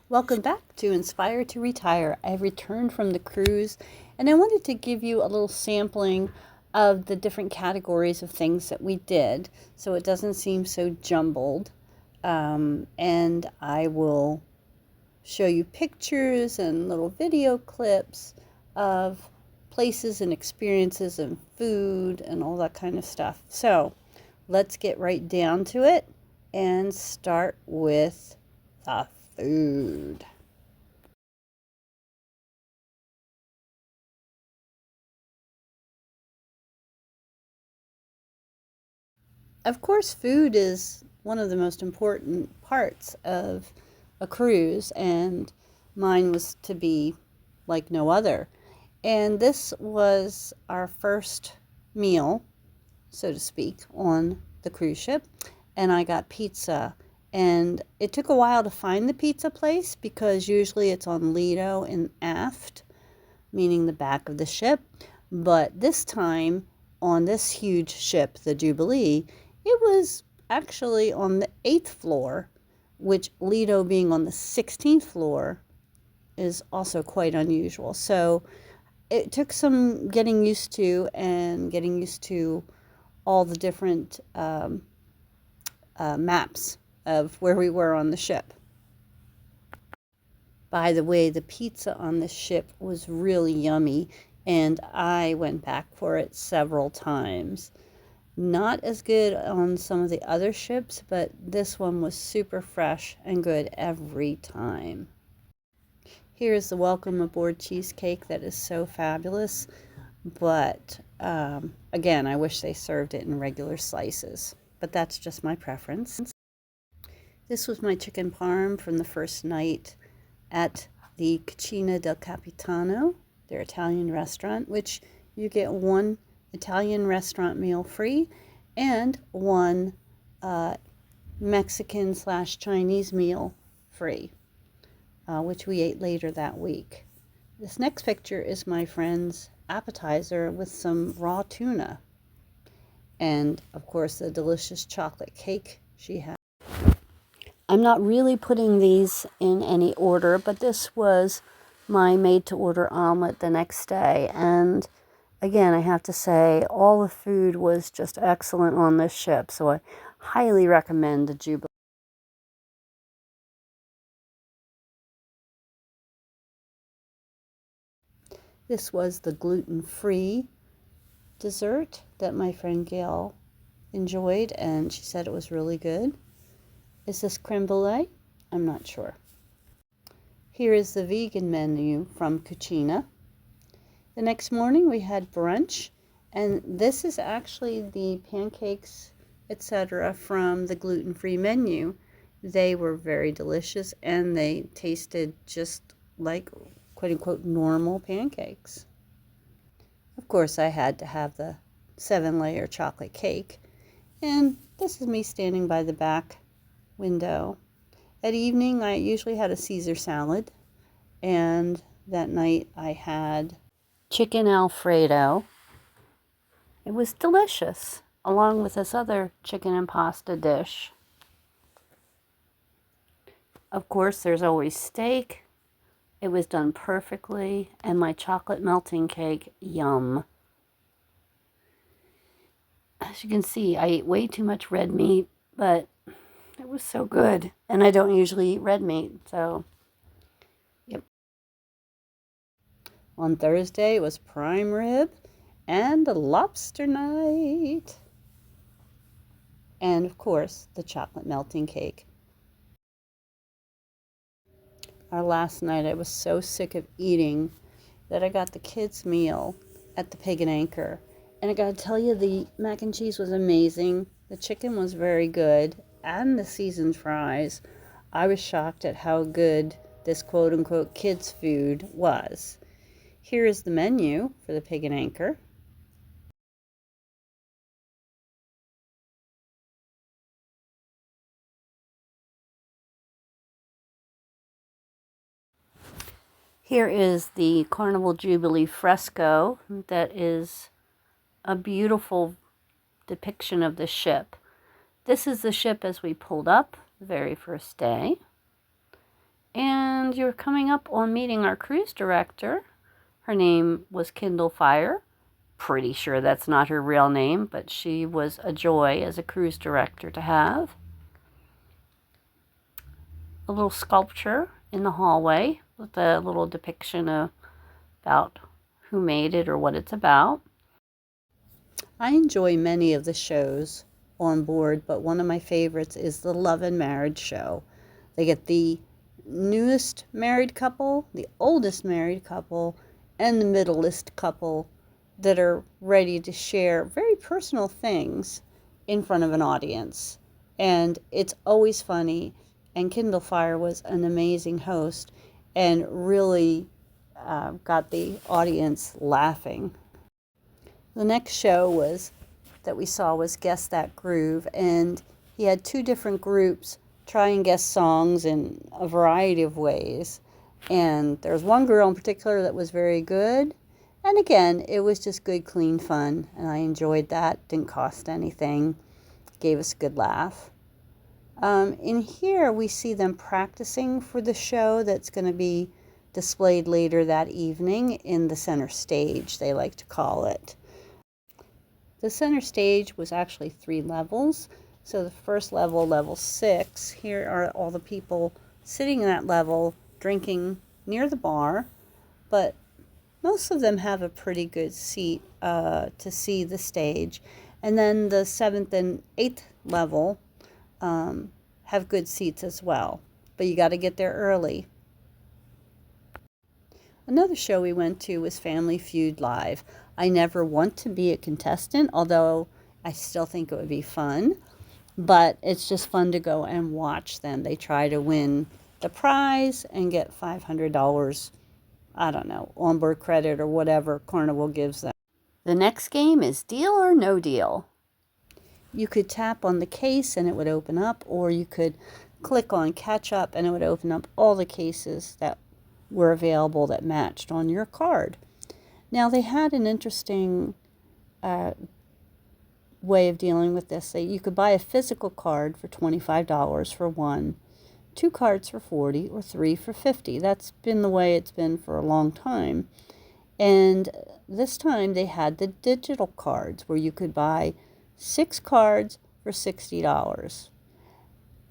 Welcome back to Inspire to Retire. I returned from the cruise and I wanted to give you a little sampling of the different categories of things that we did so it doesn't seem so jumbled. And I will show you pictures and little video clips of places and experiences and food and all that kind of stuff. So let's get right down to it and start with the food. Of course, food is one of the most important parts of a cruise, and mine was to be like no other. And this was our first meal, so to speak, on the cruise ship, and I got pizza. And it took a while to find the pizza place because usually it's on Lido and aft, meaning the back of the ship. But this time on this huge ship, the Jubilee, it was actually on the 8th floor, which Lido being on the 16th floor is also quite unusual. So it took some getting used to and getting used to all the different maps of where we were on the ship. By the way, the pizza on the ship was really yummy, and I went back for it several times. Not as good on some of the other ships, but this one was super fresh and good every time. Here's the welcome aboard cheesecake that is so fabulous, but again, I wish they served it in regular slices, but that's just my preference. This was my chicken parm from the first night at the Cucina del Capitano, their Italian restaurant, which you get one Italian restaurant meal free and one Mexican/Chinese meal free, which we ate later that week. This next picture is my friend's appetizer with some raw tuna and, of course, the delicious chocolate cake she had. I'm not really putting these in any order, but this was my made-to-order omelet the next day, and again, I have to say, all the food was just excellent on this ship, so I highly recommend the Jubilee. This was the gluten-free dessert that my friend Gail enjoyed, and she said it was really good. Is this creme brulee? I'm not sure. Here is the vegan menu from Cucina. The next morning we had brunch, and this is actually the pancakes, etc. from the gluten-free menu. They were very delicious, and they tasted just like quote-unquote normal pancakes. Of course, I had to have the 7-layer chocolate cake, and this is me standing by the back window. At evening, I usually had a Caesar salad, and that night I had chicken Alfredo. It was delicious, along with this other chicken and pasta dish. Of course, there's always steak. It was done perfectly, and my chocolate melting cake, yum. As you can see, I ate way too much red meat, but it was so good, and I don't usually eat red meat, so yep. On Thursday, it was prime rib and lobster night. And, of course, the chocolate melting cake. Our last night, I was so sick of eating that I got the kids' meal at the Pig and Anchor. And I gotta tell you, the mac and cheese was amazing. The chicken was very good, and the seasoned fries. I was shocked at how good this quote-unquote kids' food was. Here is the menu for the Pig and Anchor. Here is the Carnival Jubilee fresco that is a beautiful depiction of the ship. This is the ship as we pulled up the very first day. And And you're coming up on meeting our cruise director. Her name was Kindle Fire. Pretty sure that's not her real name, but she was a joy as a cruise director to have. A little sculpture in the hallway with a little depiction about who made it or what it's about. I enjoy many of the shows on board, but one of my favorites is the Love and Marriage show. They get the newest married couple, the oldest married couple, and the middleist couple that are ready to share very personal things in front of an audience. And it's always funny. And Kindle Fire was an amazing host and really got the audience laughing. The next show that we saw was Guess That Groove, and he had two different groups try and guess songs in a variety of ways. And there was one girl in particular that was very good. And again, it was just good, clean fun, and I enjoyed that. Didn't cost anything. Gave us a good laugh. In here, we see them practicing for the show that's going to be displayed later that evening in the center stage, they like to call it. The center stage was actually 3 levels. So the first level, level 6, here are all the people sitting in that level drinking near the bar, but most of them have a pretty good seat to see the stage. And then the 7th and 8th level have good seats as well, but you got to get there early. Another show we went to was Family Feud Live. I never want to be a contestant, although I still think it would be fun, but it's just fun to go and watch them. They try to win the prize and get $500, I don't know, onboard credit or whatever Carnival gives them. The next game is Deal or No Deal. You could tap on the case and it would open up, or you could click on Catch Up and it would open up all the cases that were available that matched on your card. Now, they had an interesting way of dealing with this. You could buy a physical card for $25 for one, 2 cards for $40, or 3 for $50. That's been the way it's been for a long time. And this time they had the digital cards where you could buy 6 cards for $60.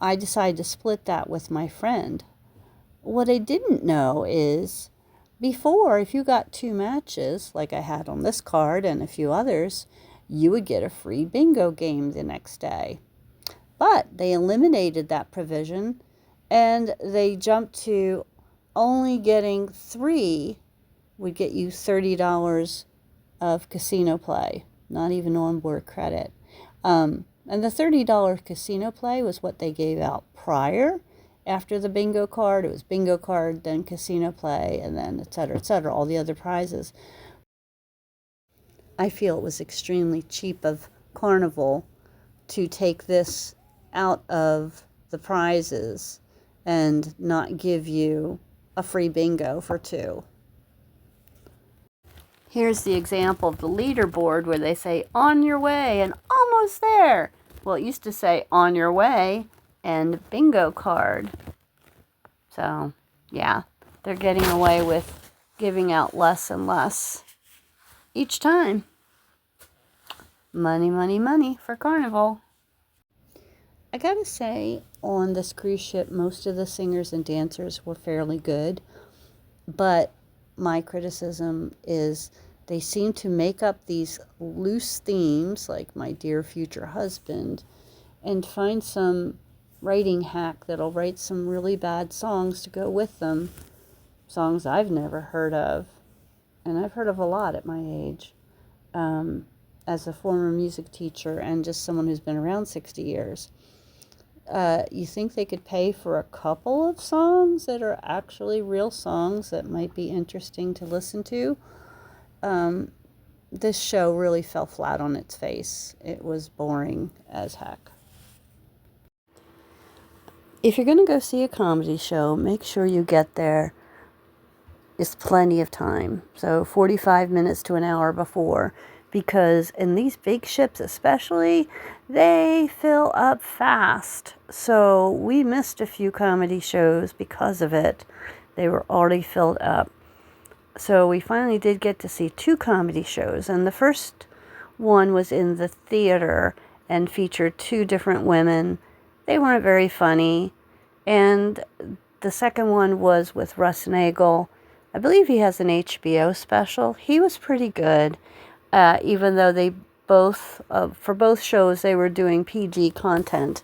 I decided to split that with my friend. What I didn't know is before, if you got 2 matches, like I had on this card and a few others, you would get a free bingo game the next day. But they eliminated that provision and they jumped to only getting 3 would get you $30 of casino play, not even onboard credit. And the $30 casino play was what they gave out prior. After the bingo card, it was bingo card, then casino play, and then et cetera, all the other prizes. I feel it was extremely cheap of Carnival to take this out of the prizes and not give you a free bingo for 2. Here's the example of the leaderboard where they say, on your way and almost there. Well, it used to say, on your way and bingo card. So, yeah, they're getting away with giving out less and less each time. Money, money, money for Carnival. I gotta say, on this cruise ship, most of the singers and dancers were fairly good, but my criticism is they seem to make up these loose themes, like My Dear Future Husband, and find some writing hack that'll write some really bad songs to go with them. Songs I've never heard of, and I've heard of a lot at my age, as a former music teacher and just someone who's been around 60 years. You think they could pay for a couple of songs that are actually real songs that might be interesting to listen to? This show really fell flat on its face. It was boring as heck. If you're going to go see a comedy show, make sure you get there. It's plenty of time. So 45 minutes to an hour before. Because in these big ships especially, they fill up fast. So we missed a few comedy shows because of it. They were already filled up. So we finally did get to see 2 comedy shows. And the first one was in the theater and featured 2 different women. They weren't very funny. And the second one was with Russ Nagel. I believe he has an HBO special. He was pretty good, even though they both, for both shows, they were doing PG content,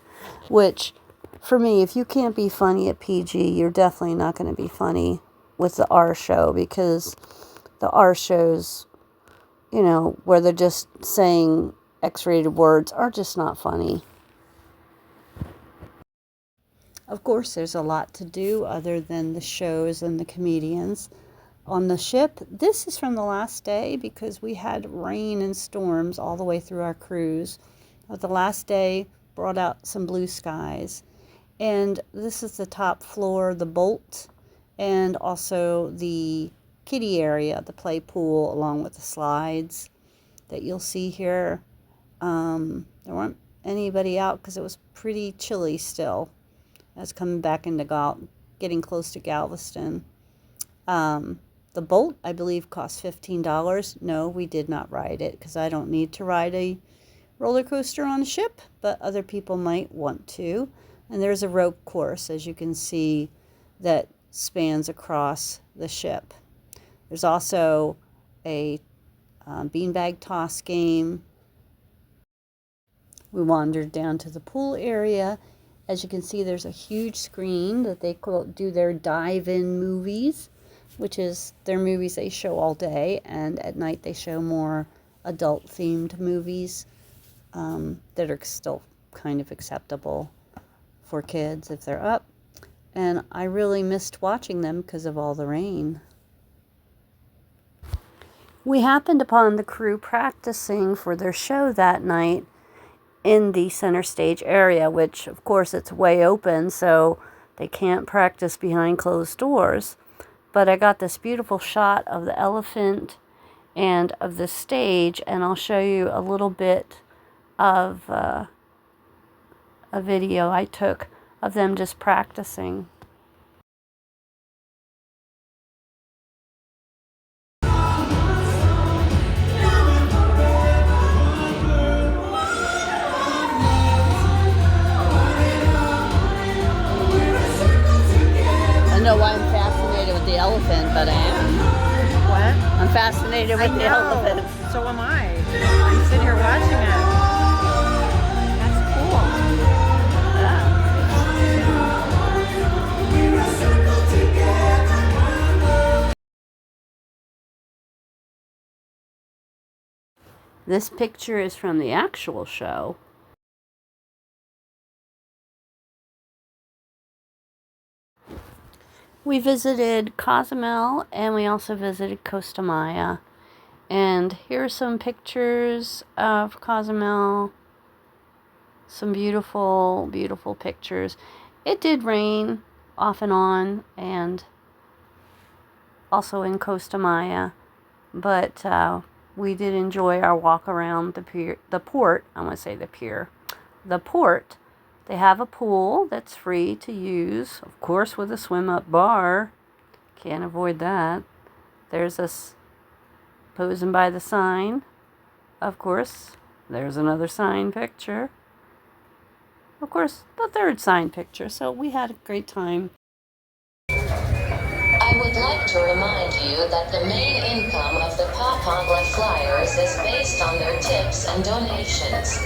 which, for me, if you can't be funny at PG, you're definitely not going to be funny with the R show, because the R shows, you know, where they're just saying X-rated words are just not funny. Of course, there's a lot to do other than the shows and the comedians. On the ship, this is from the last day because we had rain and storms all the way through our cruise. The last day brought out some blue skies. And this is the top floor, the bolt, and also the kiddie area, the play pool, along with the slides that you'll see here. There weren't anybody out because it was pretty chilly still. That's coming back into getting close to Galveston. The bolt, I believe, cost $15. No, we did not ride it because I don't need to ride a roller coaster on a ship, but other people might want to. And there's a rope course, as you can see, that spans across the ship. There's also a beanbag toss game. We wandered down to the pool area. As you can see, there's a huge screen that they do their dive-in movies, which is their movies they show all day, and at night they show more adult-themed movies that are still kind of acceptable for kids if they're up. And I really missed watching them because of all the rain. We happened upon the crew practicing for their show that night in the center stage area, which of course it's way open, so they can't practice behind closed doors. But I got this beautiful shot of the elephant and of the stage, and I'll show you a little bit of a video I took of them just practicing. I don't know why I'm fascinated with the elephant, but I am. What? I'm fascinated with the elephant. So am I. I'm sitting here watching it. That's cool. Yeah. This picture is from the actual show. We visited Cozumel and we also visited Costa. And here are some pictures of Cozumel. Some beautiful, beautiful pictures. It did rain off and on, and also in Costa, but we did enjoy our walk around the port. They have a pool that's free to use, of course, with a swim-up bar. Can't avoid that. There's us posing by the sign. Of course, there's another sign picture. Of course, the third sign picture. So we had a great time. I would like to remind you that the main income of the Papantla Flyers is based on their tips and donations.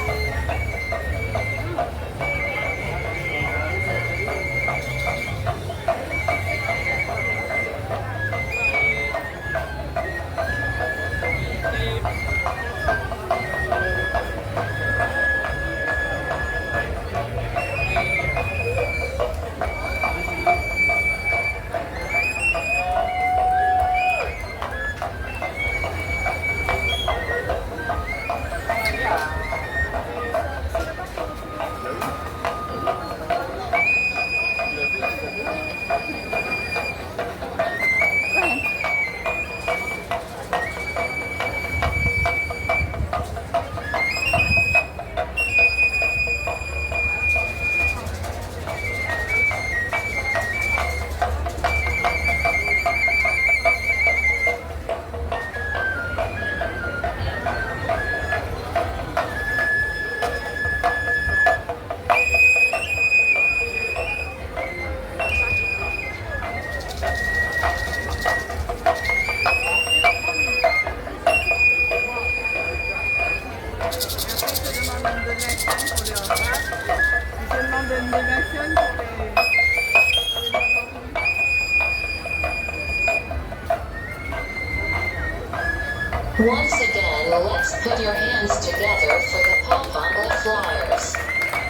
Once again, let's put your hands together for the Papangla Flyers.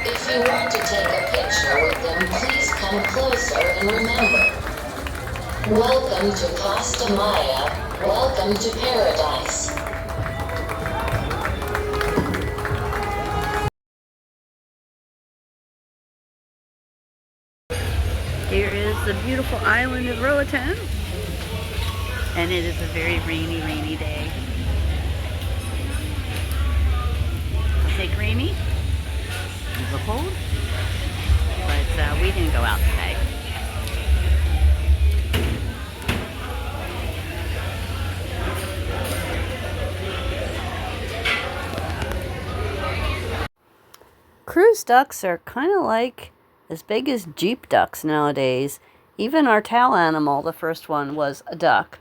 If you want to take a picture with them, please come closer and remember. Welcome to Costa Maya. Welcome to paradise. Here is the beautiful island of Roatan, and it is a very rainy, rainy day. I'll take rainy. It's a little cold, but we didn't go out today. Cruise ducks are kind of like as big as Jeep ducks nowadays. Even our tail animal, the first one, was a duck.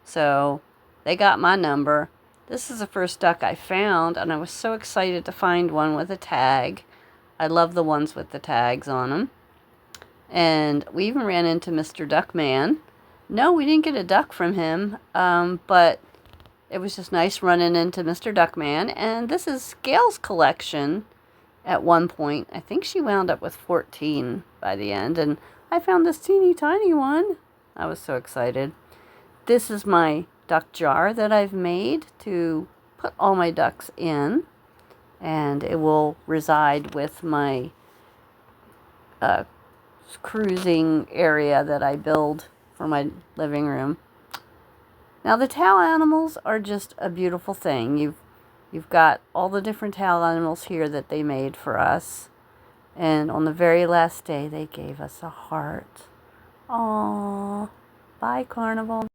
So they got my number. This is the first duck I found, and I was so excited to find one with a tag. I love the ones with the tags on them. And we even ran into Mr. Duckman. No, we didn't get a duck from him, but it was just nice running into Mr. Duckman. And this is Gail's collection. At one point, I think she wound up with 14 by the end, and I found this teeny tiny one. I was so excited. This is my duck jar that I've made to put all my ducks in, and it will reside with my cruising area that I build for my living room. Now the tail animals are just a beautiful thing. You've got all the different tail animals here that they made for us. And on the very last day, they gave us a heart. Aww. Bye, Carnival.